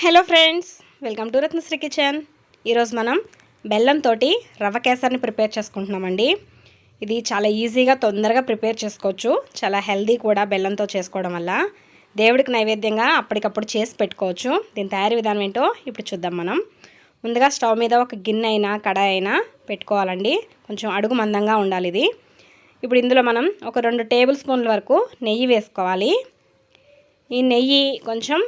Hello friends, welcome to Ratnasri kitchen. ఈరోజు మనం బెల్లంతోటి రవ్వ కేసరిని ప్రిపేర్ చేసుకుంటున్నామండి. ఇది చాలా ఈజీగా తొందరగా ప్రిపేర్ చేసుకోవచ్చు. చాలా హెల్దీ కూడా బెల్లంతో చేసుకోవడం వల్ల. దేవుడికి నైవేద్యంగా అప్పటికప్పుడు చేసి పెట్టుకోవచ్చు. దీని తయారీ విధానం ఏంటో ఇప్పుడు చూద్దాం. మనం ముందుగా స్టవ్ మీద ఒక గిన్నె అయినా కడాయి అయినా పెట్టుకోవాలండి. కొంచెం అడుగు మందంగా ఉండాలి ఇది. ఇప్పుడు ఇందులో మనం ఒక 2 టేబుల్ స్పూన్ల వరకు నెయ్యి వేసుకోవాలి. ఈ నెయ్యి కొంచెం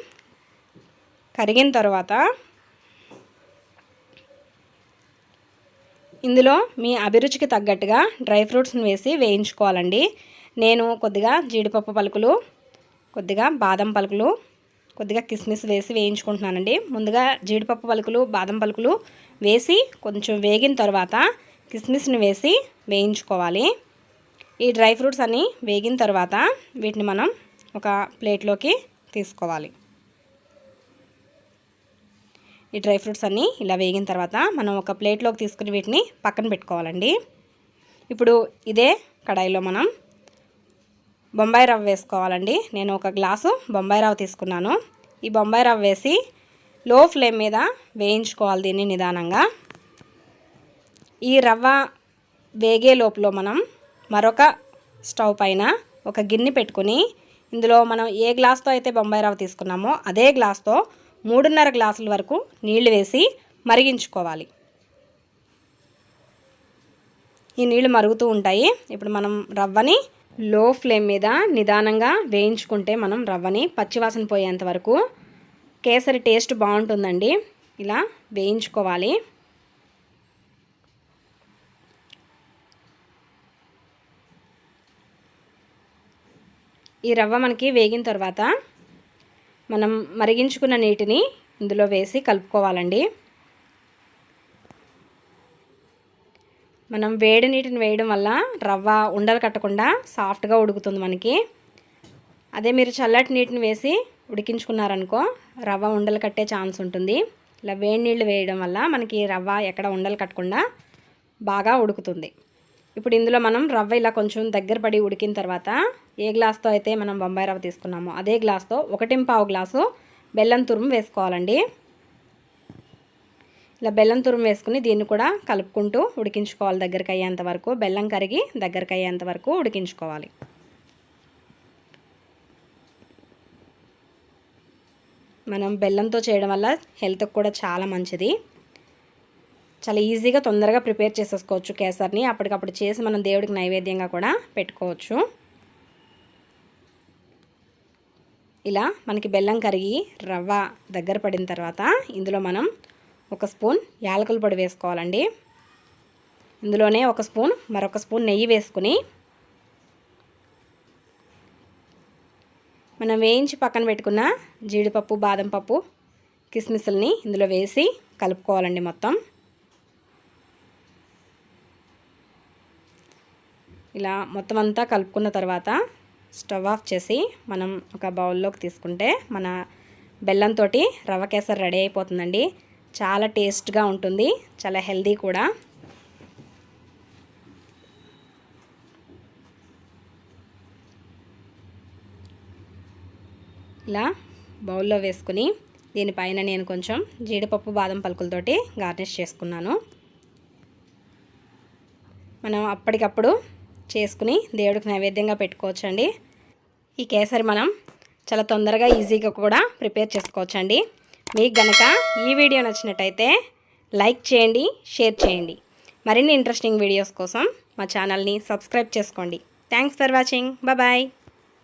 కరిగిన తర్వాత ఇందులో మీ అభిరుచికి తగ్గట్టుగా డ్రై ఫ్రూట్స్ని వేసి వేయించుకోవాలండి. నేను కొద్దిగా జీడిపప్పు పలుకులు, కొద్దిగా బాదం పలుకులు, కొద్దిగా కిస్మిస్ వేసి వేయించుకుంటున్నానండి. ముందుగా జీడిపప్పు పలుకులు, బాదం పలుకులు వేసి కొంచెం వేగిన తర్వాత కిస్మిస్ని వేసి వేయించుకోవాలి. ఈ డ్రై ఫ్రూట్స్ అన్నీ వేగిన తర్వాత వీటిని మనం ఒక ప్లేట్లోకి తీసుకోవాలి. ఈ డ్రై ఫ్రూట్స్ అన్నీ ఇలా వేగిన తర్వాత మనం ఒక ప్లేట్లోకి తీసుకుని వీటిని పక్కన పెట్టుకోవాలండి. ఇప్పుడు ఇదే కడాయిలో మనం బొంబాయి రవ్వ వేసుకోవాలండి. నేను ఒక గ్లాసు బొంబాయి రవ్వ తీసుకున్నాను. ఈ బొంబాయి రవ్వ వేసి లో ఫ్లేమ్ మీద వేయించుకోవాలి దీన్ని నిదానంగా. ఈ రవ్వ వేగే లోపల మనం మరొక స్టవ్ పైన ఒక గిన్నె పెట్టుకుని ఇందులో మనం ఏ గ్లాస్తో అయితే బొంబాయి రవ్వ తీసుకున్నామో అదే గ్లాస్తో 3.5 గ్లాసుల వరకు నీళ్లు వేసి మరిగించుకోవాలి. ఈ నీళ్లు మరుగుతూ ఉంటాయి. ఇప్పుడు మనం రవ్వని లో ఫ్లేమ్ మీద నిదానంగా వేయించుకుంటే మనం రవ్వని పచ్చివాసన పోయేంత వరకు కేసరి టేస్ట్ బాగుంటుందండి. ఇలా వేయించుకోవాలి. ఈ రవ్వ మనకి వేగిన తర్వాత మనం మరిగించుకున్న నీటిని ఇందులో వేసి కలుపుకోవాలండి. మనం వేడి నీటిని వేయడం వల్ల రవ్వ ఉండలు కట్టకుండా సాఫ్ట్గా ఉడుకుతుంది మనకి. అదే మీరు చల్లటి నీటిని వేసి ఉడికించుకున్నారనుకో రవ్వ ఉండలు కట్టే ఛాన్స్ ఉంటుంది. ఇలా వేడి నీళ్ళు వేయడం వల్ల మనకి రవ్వ ఎక్కడ ఉండలు కట్టకుండా బాగా ఉడుకుతుంది. ఇప్పుడు ఇందులో మనం రవ్వ ఇలా కొంచెం దగ్గర పడి ఉడికిన తర్వాత ఏ గ్లాస్తో అయితే మనం బొంబాయి రవ్వ తీసుకున్నామో అదే గ్లాస్తో 1.5 గ్లాసు బెల్లం తురుము వేసుకోవాలండి. ఇలా బెల్లం తురుము వేసుకుని దీన్ని కూడా కలుపుకుంటూ ఉడికించుకోవాలి. దగ్గరికి అయ్యేంత వరకు బెల్లం కరిగి దగ్గరికి అయ్యేంత వరకు ఉడికించుకోవాలి. మనం బెల్లంతో చేయడం వల్ల హెల్త్కి కూడా చాలా మంచిది. చాలా ఈజీగా తొందరగా ప్రిపేర్ చేసేసుకోవచ్చు కేసరిని. అప్పటికప్పుడు చేసి మనం దేవుడికి నైవేద్యంగా కూడా పెట్టుకోవచ్చు. ఇలా మనకి బెల్లం కరిగి రవ్వ దగ్గర పడిన తర్వాత ఇందులో మనం 1 స్పూన్ యాలకుల పొడి వేసుకోవాలండి. ఇందులోనే 1 స్పూన్ మరొక స్పూన్ నెయ్యి వేసుకుని మనం వేయించి పక్కన పెట్టుకున్న జీడిపప్పు, బాదం పప్పు, కిస్మిస్ని ఇందులో వేసి కలుపుకోవాలండి. మొత్తం ఇలా మొత్తం అంతా కలుపుకున్న తర్వాత స్టవ్ ఆఫ్ చేసి మనం ఒక బౌల్లోకి తీసుకుంటే మన బెల్లంతో రవ్వ కేసరి రెడీ అయిపోతుందండి. చాలా టేస్ట్గా ఉంటుంది, చాలా హెల్దీ కూడా. ఇలా బౌల్లో వేసుకుని దీనిపైన నేను కొంచెం జీడిపప్పు, బాదం పలుకులతోటి గార్నిష్ చేసుకున్నాను. మనం అప్పటికప్పుడు చేసుకుని దేవుడికి నైవేద్యంగా పెట్టుకోవచ్చండి. ఈ కేసరి మనం చాలా తొందరగా ఈజీగా కూడా ప్రిపేర్ చేసుకోవచ్చండి. మీకు గనక ఈ వీడియో నచ్చినట్టయితే లైక్ చేయండి, షేర్ చేయండి. మరిన్ని ఇంట్రెస్టింగ్ వీడియోస్ కోసం మా ఛానల్ని సబ్స్క్రైబ్ చేసుకోండి. Thanks for watching. బాయ్.